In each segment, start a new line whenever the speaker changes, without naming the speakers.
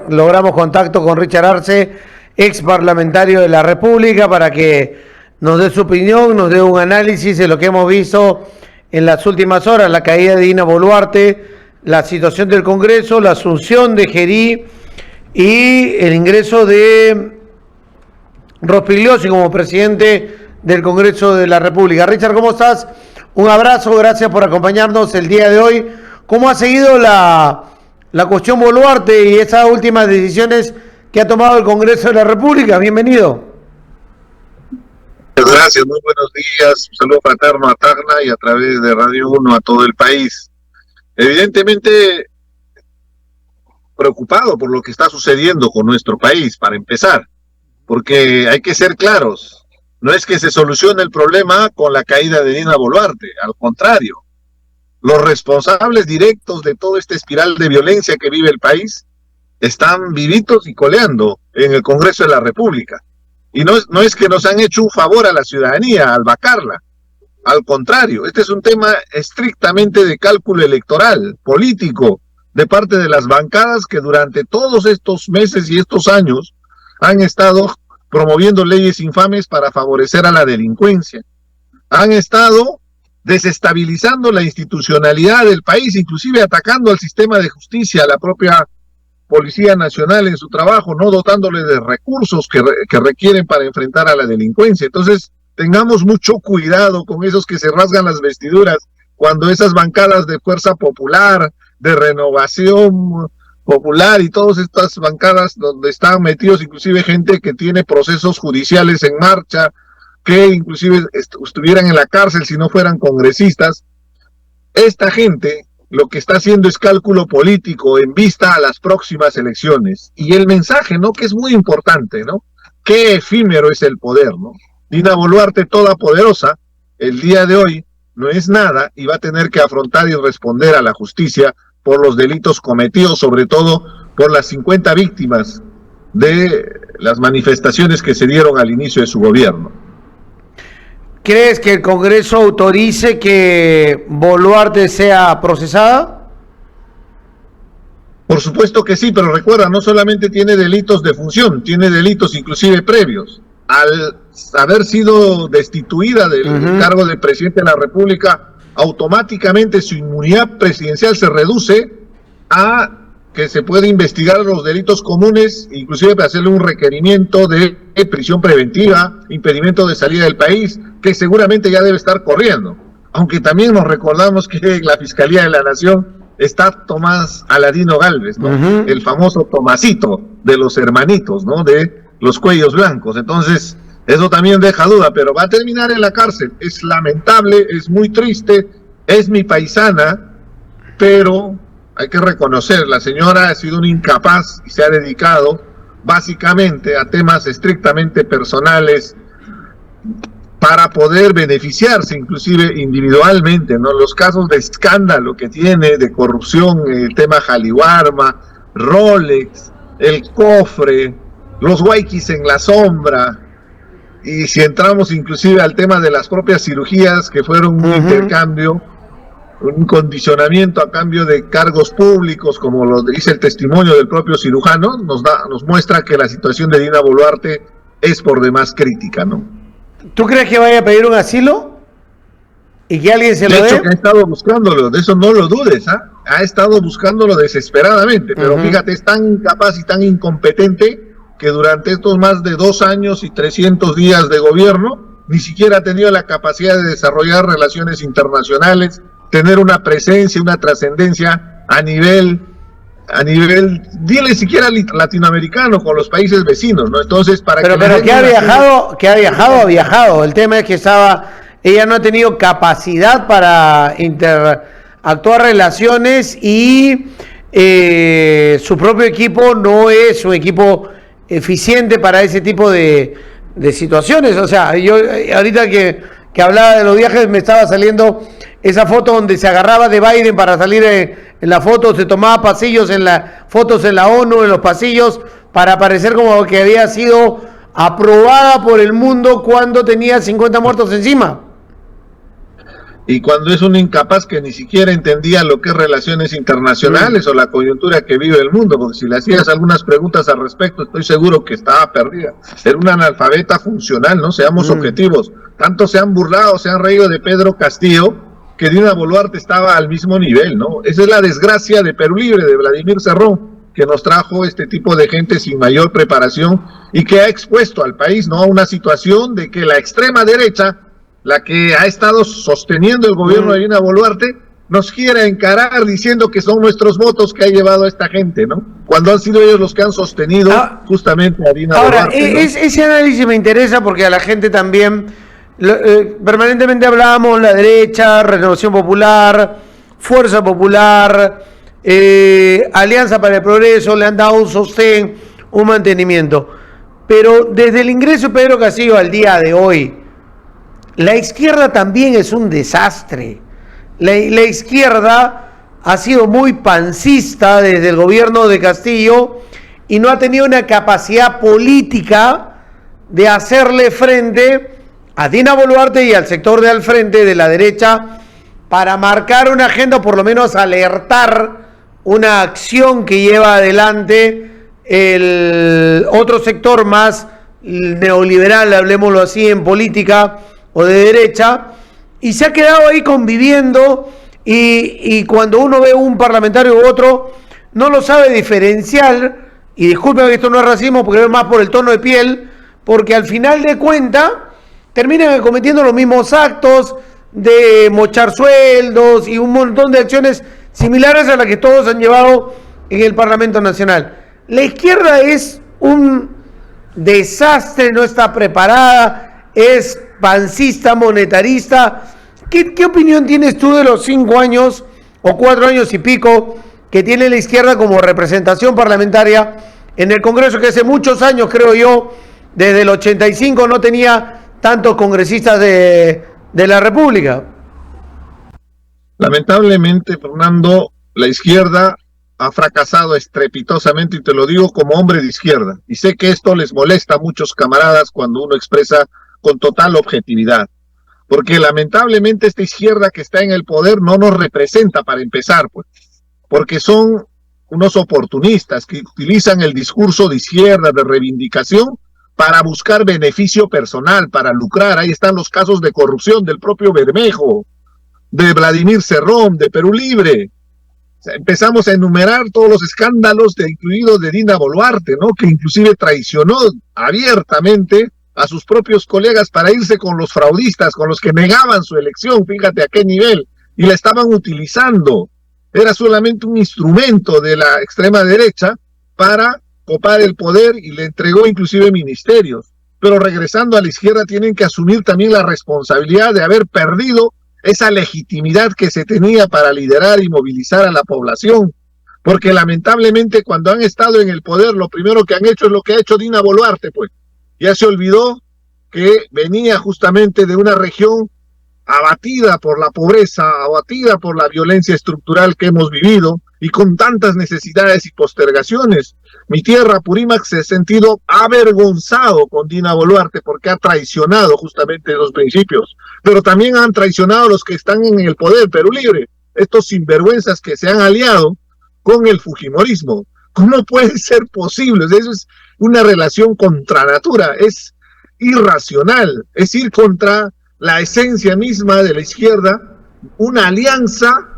Logramos contacto con Richard Arce, ex parlamentario de la República, para que nos dé su opinión, nos dé un análisis de lo que hemos visto en las últimas horas: la caída de Dina Boluarte, la situación del Congreso, la asunción de Gerí y el ingreso de Rospigliosi como presidente del Congreso de la República. Richard, ¿cómo estás? Un abrazo, gracias por acompañarnos el día de hoy. ¿Cómo ha seguido la cuestión Boluarte y esas últimas decisiones que ha tomado el Congreso de la República? Bienvenido.
Gracias, muy buenos días. Un saludo fraterno a Tacna y a través de Radio 1 a todo el país. Evidentemente preocupado por lo que está sucediendo con nuestro país, para empezar, porque hay que ser claros, no es que se solucione el problema con la caída de Dina Boluarte, al contrario. Los responsables directos de toda esta espiral de violencia que vive el país están vivitos y coleando en el Congreso de la República. Y no es que nos han hecho un favor a la ciudadanía al vacarla. Al contrario, este es un tema estrictamente de cálculo electoral, político, de parte de las bancadas que durante todos estos meses y estos años han estado promoviendo leyes infames para favorecer a la delincuencia. Han estado desestabilizando la institucionalidad del país, inclusive atacando al sistema de justicia, a la propia Policía Nacional en su trabajo, no dotándole de recursos que requieren para enfrentar a la delincuencia. Entonces, tengamos mucho cuidado con esos que se rasgan las vestiduras cuando esas bancadas de Fuerza Popular, de Renovación Popular y todas estas bancadas donde están metidos inclusive gente que tiene procesos judiciales en marcha, que inclusive estuvieran en la cárcel si no fueran congresistas. Esta gente lo que está haciendo es cálculo político en vista a las próximas elecciones. Y el mensaje, ¿no?, que es muy importante, ¿no? Qué efímero es el poder, ¿no? Dina Boluarte, toda poderosa, el día de hoy no es nada y va a tener que afrontar y responder a la justicia por los delitos cometidos, sobre todo por las 50 víctimas de las manifestaciones que se dieron al inicio de su gobierno.
¿Crees que el Congreso autorice que Boluarte sea procesada?
Por supuesto que sí, pero recuerda, no solamente tiene delitos de función, tiene delitos inclusive previos. Al haber sido destituida del cargo de presidente de la República, automáticamente su inmunidad presidencial se reduce a que se puede investigar los delitos comunes, inclusive para hacerle un requerimiento de prisión preventiva, impedimento de salida del país, que seguramente ya debe estar corriendo. Aunque también nos recordamos que en la Fiscalía de la Nación está Tomás Aladino Gálvez, ¿no? El famoso Tomasito de los hermanitos, ¿no?, de los cuellos blancos. Entonces, eso también deja duda, pero va a terminar en la cárcel. Es lamentable, es muy triste, es mi paisana, pero hay que reconocer, la señora ha sido una incapaz y se ha dedicado básicamente a temas estrictamente personales para poder beneficiarse inclusive individualmente, ¿no? Los casos de escándalo que tiene, de corrupción, el tema Jaliwarma, Rolex, el cofre, los huayquis en la sombra, y si entramos inclusive al tema de las propias cirugías que fueron un intercambio, un condicionamiento a cambio de cargos públicos, como lo dice el testimonio del propio cirujano, nos muestra que la situación de Dina Boluarte es por demás crítica, ¿no?
¿Tú crees que vaya a pedir un asilo y que alguien se lo dé?
De hecho, que ha estado buscándolo, de eso no lo dudes, ¿ah? Ha estado buscándolo desesperadamente, pero fíjate, es tan incapaz y tan incompetente que durante estos más de 2 años y 300 días de gobierno ni siquiera ha tenido la capacidad de desarrollar relaciones internacionales, tener una presencia, una trascendencia a nivel, dile siquiera latinoamericano, con los países vecinos, ¿no? Entonces, para
pero que ha viajado. El tema es que ella no ha tenido capacidad para interactuar relaciones y su propio equipo no es un equipo eficiente para ese tipo de situaciones. O sea, yo ahorita que hablaba de los viajes, me estaba saliendo esa foto donde se agarraba de Biden para salir en la foto, se tomaba pasillos fotos en la ONU, en los pasillos, para parecer como que había sido aprobada por el mundo cuando tenía 50 muertos encima.
y cuando es un incapaz que ni siquiera entendía lo que es relaciones internacionales o la coyuntura que vive el mundo, porque si le hacías algunas preguntas al respecto, estoy seguro que estaba perdida. Era una analfabeta funcional, ¿no? Seamos objetivos. Tanto se han burlado, se han reído de Pedro Castillo, que Dina Boluarte estaba al mismo nivel, ¿no? Esa es la desgracia de Perú Libre, de Vladimir Cerrón, que nos trajo este tipo de gente sin mayor preparación y que ha expuesto al país, ¿no?, a una situación de que la extrema derecha, la que ha estado sosteniendo el gobierno de Dina Boluarte, nos quiere encarar diciendo que son nuestros votos que ha llevado a esta gente, ¿no? Cuando han sido ellos los que han sostenido justamente a Dina Boluarte, ¿no?
Ese análisis me interesa porque a la gente también, permanentemente hablábamos la derecha, Renovación Popular, Fuerza Popular, Alianza para el Progreso, le han dado un sostén, un mantenimiento. Pero desde el ingreso de Pedro Castillo al día de hoy, la izquierda también es un desastre. La izquierda ha sido muy pancista desde el gobierno de Castillo y no ha tenido una capacidad política de hacerle frente a Dina Boluarte y al sector de al frente de la derecha para marcar una agenda, o por lo menos alertar una acción que lleva adelante el otro sector más neoliberal, hablemoslo así, en política o de derecha, y se ha quedado ahí conviviendo y cuando uno ve un parlamentario u otro no lo sabe diferenciar, y disculpen que esto no es racismo porque es más por el tono de piel, porque al final de cuentas terminan cometiendo los mismos actos de mochar sueldos y un montón de acciones similares a las que todos han llevado en el Parlamento Nacional. La izquierda es un desastre, no está preparada, es pancista, monetarista. ¿Qué opinión tienes tú de los 5 años o 4 años y pico que tiene la izquierda como representación parlamentaria en el Congreso, que hace muchos años, creo yo, desde el 85 no tenía tantos congresistas de la República?
Lamentablemente, Fernando, la izquierda ha fracasado estrepitosamente, y te lo digo como hombre de izquierda. Y sé que esto les molesta a muchos camaradas cuando uno expresa con total objetividad. Porque lamentablemente esta izquierda que está en el poder no nos representa, para empezar, pues. Porque son unos oportunistas que utilizan el discurso de izquierda, de reivindicación, para buscar beneficio personal, para lucrar. Ahí están los casos de corrupción del propio Bermejo, de Vladimir Cerrón, de Perú Libre. O sea, empezamos a enumerar todos los escándalos, incluidos de Dina Boluarte, ¿no?, que inclusive traicionó abiertamente a sus propios colegas para irse con los fraudistas, con los que negaban su elección. Fíjate a qué nivel, y la estaban utilizando. Era solamente un instrumento de la extrema derecha para copar el poder, y le entregó inclusive ministerios. Pero regresando a la izquierda, tienen que asumir también la responsabilidad de haber perdido esa legitimidad que se tenía para liderar y movilizar a la población, porque lamentablemente cuando han estado en el poder, lo primero que han hecho es lo que ha hecho Dina Boluarte, pues. Ya se olvidó que venía justamente de una región abatida por la pobreza, abatida por la violencia estructural que hemos vivido y con tantas necesidades y postergaciones. Mi tierra, Apurímac, se ha sentido avergonzado con Dina Boluarte porque ha traicionado justamente los principios, pero también han traicionado a los que están en el poder, Perú Libre, estos sinvergüenzas que se han aliado con el fujimorismo. ¿Cómo puede ser posible? Eso es una relación contra natura, es irracional, es ir contra la esencia misma de la izquierda, una alianza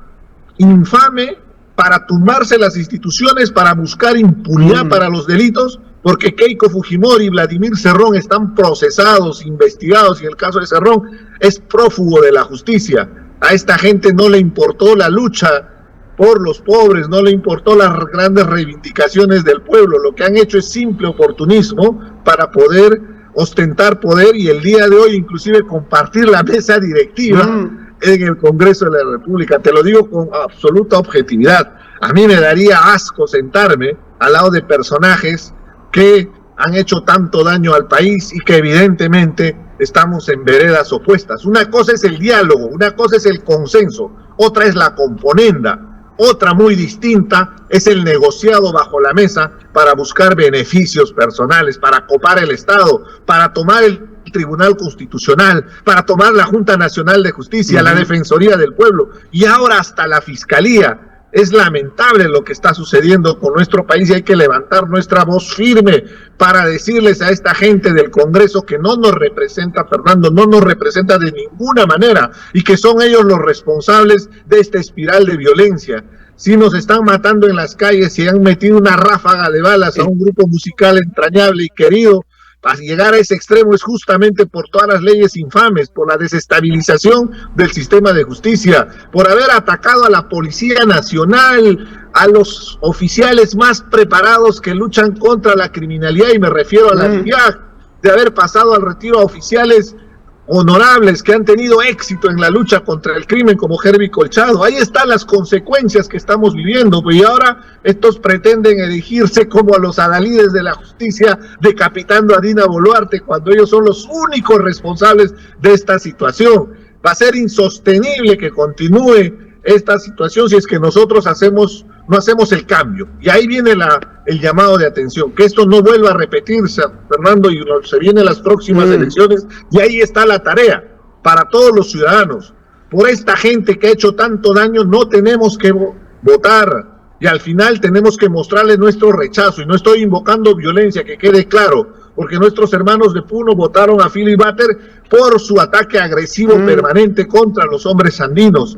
infame para tumbarse las instituciones, para buscar impunidad para los delitos, porque Keiko Fujimori y Vladimir Cerrón están procesados, investigados, y en el caso de Cerrón es prófugo de la justicia. A esta gente no le importó la lucha por los pobres, no le importó las grandes reivindicaciones del pueblo. Lo que han hecho es simple oportunismo para poder ostentar poder, y el día de hoy inclusive compartir la mesa directiva en el Congreso de la República. Te lo digo con absoluta objetividad. A mí me daría asco sentarme al lado de personajes que han hecho tanto daño al país y que evidentemente estamos en veredas opuestas. Una cosa es el diálogo, una cosa es el consenso, otra es la componenda, Otra muy distinta es el negociado bajo la mesa para buscar beneficios personales, para copar el Estado, para tomar el Tribunal Constitucional, para tomar la Junta Nacional de Justicia, la Defensoría del Pueblo y ahora hasta la Fiscalía. Es lamentable lo que está sucediendo con nuestro país y hay que levantar nuestra voz firme para decirles a esta gente del Congreso que no nos representa, Fernando, no nos representa de ninguna manera y que son ellos los responsables de esta espiral de violencia. Si nos están matando en las calles, si han metido una ráfaga de balas a un grupo musical entrañable y querido, para llegar a ese extremo es justamente por todas las leyes infames, por la desestabilización del sistema de justicia, por haber atacado a la Policía Nacional, a los oficiales más preparados que luchan contra la criminalidad, y me refiero a la FIAC, de haber pasado al retiro a oficiales honorables que han tenido éxito en la lucha contra el crimen como Herbie Colchado. Ahí están las consecuencias que estamos viviendo, y ahora estos pretenden erigirse como a los adalides de la justicia, decapitando a Dina Boluarte cuando ellos son los únicos responsables de esta situación. Va a ser insostenible que continúe esta situación si es que nosotros no hacemos el cambio. Y ahí viene el llamado de atención, que esto no vuelva a repetirse, Fernando, y se vienen las próximas elecciones, y ahí está la tarea para todos los ciudadanos. Por esta gente que ha hecho tanto daño no tenemos que votar, y al final tenemos que mostrarle nuestro rechazo, y no estoy invocando violencia, que quede claro, porque nuestros hermanos de Puno votaron a Philip Butter por su ataque agresivo permanente contra los hombres andinos,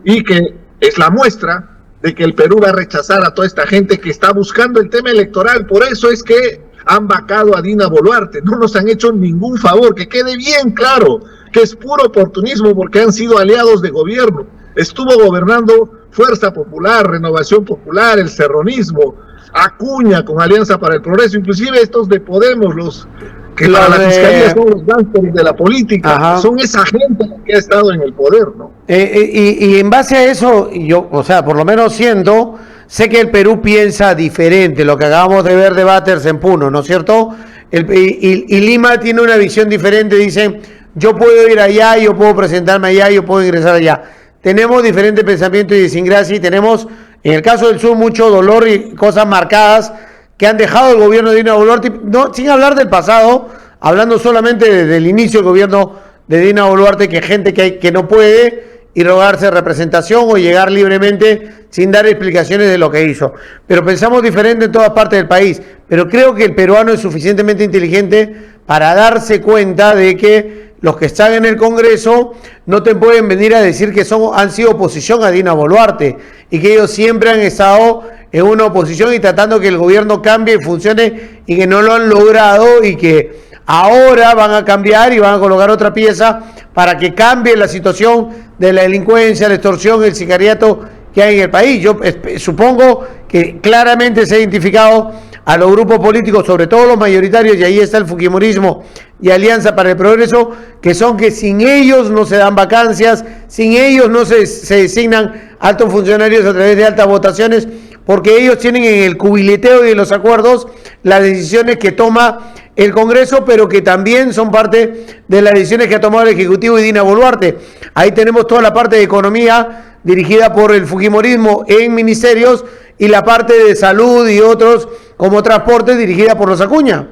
y que es la muestra de que el Perú va a rechazar a toda esta gente que está buscando el tema electoral. Por eso es que han vacado a Dina Boluarte, no nos han hecho ningún favor, que quede bien claro que es puro oportunismo porque han sido aliados de gobierno. Estuvo gobernando Fuerza Popular, Renovación Popular, el Cerronismo, Acuña con Alianza para el Progreso, inclusive estos de Podemos, los que para la fiscalía son los gángsters de la política, son esa gente que ha estado en el poder, ¿no?
Y en base a eso, yo, o sea, por lo menos sé que el Perú piensa diferente, lo que acabamos de ver de Batters en Puno, ¿no es cierto? Y Lima tiene una visión diferente, dicen, yo puedo ir allá, yo puedo presentarme allá, yo puedo ingresar allá. Tenemos diferentes pensamientos y idiosincrasia, y tenemos, en el caso del sur, mucho dolor y cosas marcadas que han dejado el gobierno de Dina Boluarte, no, sin hablar del pasado, hablando solamente del inicio del gobierno de Dina Boluarte, que gente que no puede y rogarse representación o llegar libremente sin dar explicaciones de lo que hizo. Pero pensamos diferente en todas partes del país, pero creo que el peruano es suficientemente inteligente para darse cuenta de que los que están en el Congreso no te pueden venir a decir que han sido oposición a Dina Boluarte y que ellos siempre han estado en una oposición y tratando que el gobierno cambie y funcione, y que no lo han logrado y que ahora van a cambiar y van a colocar otra pieza para que cambie la situación de la delincuencia, la extorsión, el sicariato que hay en el país. Yo supongo que claramente se ha identificado a los grupos políticos, sobre todo los mayoritarios, y ahí está el fujimorismo y Alianza para el Progreso, que sin ellos no se dan vacancias, sin ellos no se designan altos funcionarios a través de altas votaciones, porque ellos tienen en el cubileteo y en los acuerdos las decisiones que toma el Congreso, pero que también son parte de las decisiones que ha tomado el Ejecutivo y Dina Boluarte. Ahí tenemos toda la parte de economía dirigida por el fujimorismo en ministerios, y la parte de salud y otros como transporte dirigida por los Acuña.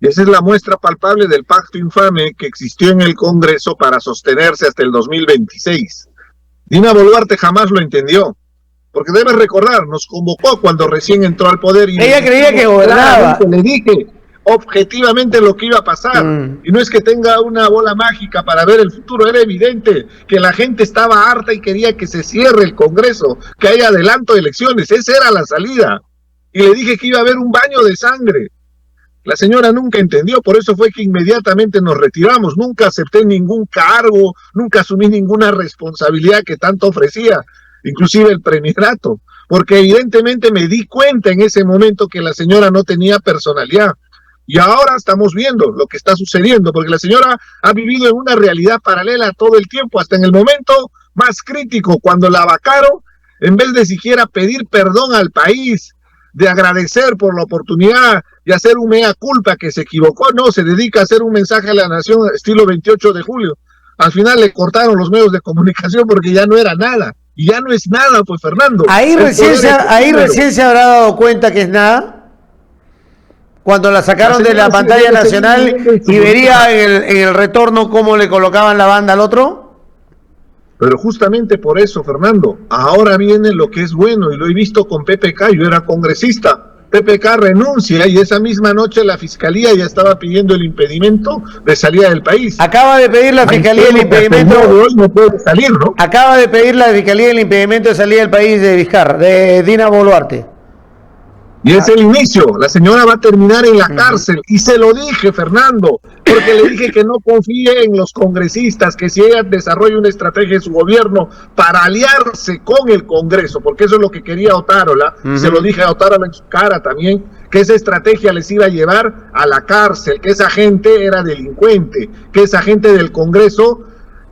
Y esa es la muestra palpable del pacto infame que existió en el Congreso para sostenerse hasta el 2026. Dina Boluarte jamás lo entendió, porque debes recordar, nos convocó cuando recién entró al poder y
ella creía que gobernaba.
Le dije objetivamente lo que iba a pasar, y no es que tenga una bola mágica para ver el futuro, era evidente que la gente estaba harta y quería que se cierre el Congreso, que haya adelanto de elecciones, esa era la salida, y le dije que iba a haber un baño de sangre. La señora nunca entendió, por eso fue que inmediatamente nos retiramos, nunca acepté ningún cargo, nunca asumí ninguna responsabilidad que tanto ofrecía, inclusive el premierato, porque evidentemente me di cuenta en ese momento que la señora no tenía personalidad. Y ahora estamos viendo lo que está sucediendo, porque la señora ha vivido en una realidad paralela todo el tiempo, hasta en el momento más crítico, cuando la vacaron, en vez de siquiera pedir perdón al país, de agradecer por la oportunidad y hacer un mea culpa que se equivocó, no, se dedica a hacer un mensaje a la nación estilo 28 de julio. Al final le cortaron los medios de comunicación porque ya no era nada. y ya no es nada, pues Fernando.
Ahí recién se habrá dado cuenta que es nada, cuando la sacaron de la pantalla nacional y vería en el retorno cómo le colocaban la banda al otro.
Pero justamente por eso, Fernando, ahora viene lo que es bueno, y lo he visto con PPK, yo era congresista. PPK renuncia y esa misma noche la Fiscalía ya estaba pidiendo el impedimento de salida del país.
Acaba de pedir la Fiscalía el impedimento.
Hoy no puede salir, ¿no?
Acaba de pedir la Fiscalía el impedimento de salida del país de Vizcarra, de Dina Boluarte.
Y es el inicio, la señora va a terminar en la cárcel, y se lo dije, Fernando, porque le dije que no confíe en los congresistas, que si ella desarrolla una estrategia en su gobierno para aliarse con el Congreso, porque eso es lo que quería Otárola, se lo dije a Otárola en su cara también, que esa estrategia les iba a llevar a la cárcel, que esa gente era delincuente, que esa gente del Congreso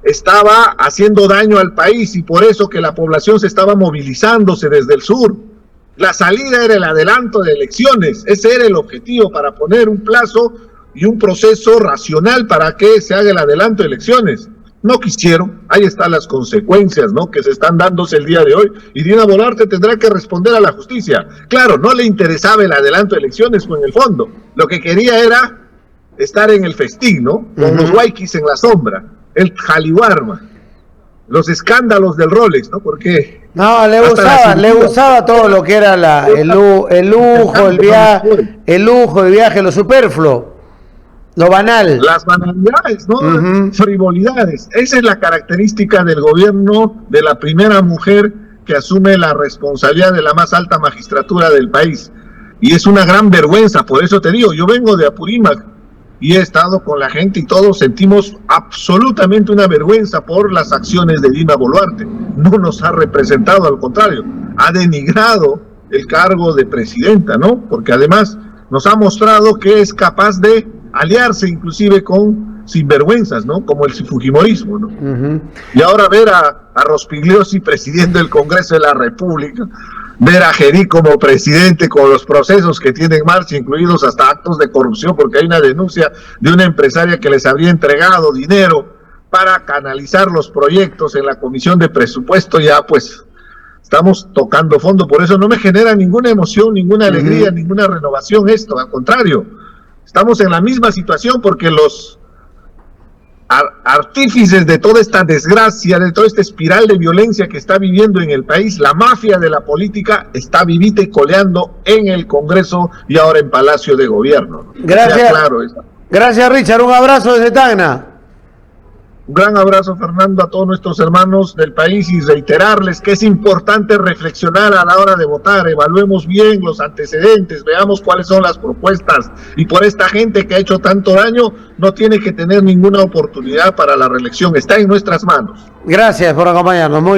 estaba haciendo daño al país, y por eso que la población se estaba movilizándose desde el sur. La salida era el adelanto de elecciones, ese era el objetivo, para poner un plazo y un proceso racional para que se haga el adelanto de elecciones. No quisieron, ahí están las consecuencias, ¿no?, que se están dándose el día de hoy, y Dina Boluarte tendrá que responder a la justicia. Claro, no le interesaba el adelanto de elecciones, pues en el fondo, lo que quería era estar en el festín, ¿no?, con los guayquis en la sombra, el jaliwarma, los escándalos del Rolex, ¿no?, porque...
No, le gustaba todo lo que era el lujo, el viaje, lo superfluo, lo banal.
Las banalidades, ¿no? Frivolidades. Esa es la característica del gobierno de la primera mujer que asume la responsabilidad de la más alta magistratura del país. Y es una gran vergüenza, por eso te digo, yo vengo de Apurímac y he estado con la gente y todos sentimos absolutamente una vergüenza por las acciones de Dina Boluarte. No nos ha representado, al contrario, ha denigrado el cargo de presidenta, ¿no? Porque además nos ha mostrado que es capaz de aliarse inclusive con sinvergüenzas, ¿no?, como el fujimorismo, ¿no? Y ahora ver a Rospigliosi presidente del Congreso de la República, ver a Gerí como presidente con los procesos que tiene en marcha, incluidos hasta actos de corrupción, porque hay una denuncia de una empresaria que les habría entregado dinero para canalizar los proyectos en la Comisión de Presupuesto. Ya pues estamos tocando fondo, por eso no me genera ninguna emoción, ninguna alegría, ninguna renovación esto, al contrario, estamos en la misma situación, porque los artífices de toda esta desgracia, de toda esta espiral de violencia que está viviendo en el país, la mafia de la política, está vivita y coleando en el Congreso y ahora en Palacio de Gobierno.
Gracias, claro, gracias Richard, un abrazo desde Tacna.
Un gran abrazo, Fernando, a todos nuestros hermanos del país, y reiterarles que es importante reflexionar a la hora de votar. Evaluemos bien los antecedentes, veamos cuáles son las propuestas, y por esta gente que ha hecho tanto daño no tiene que tener ninguna oportunidad para la reelección. Está en nuestras manos.
Gracias por acompañarnos.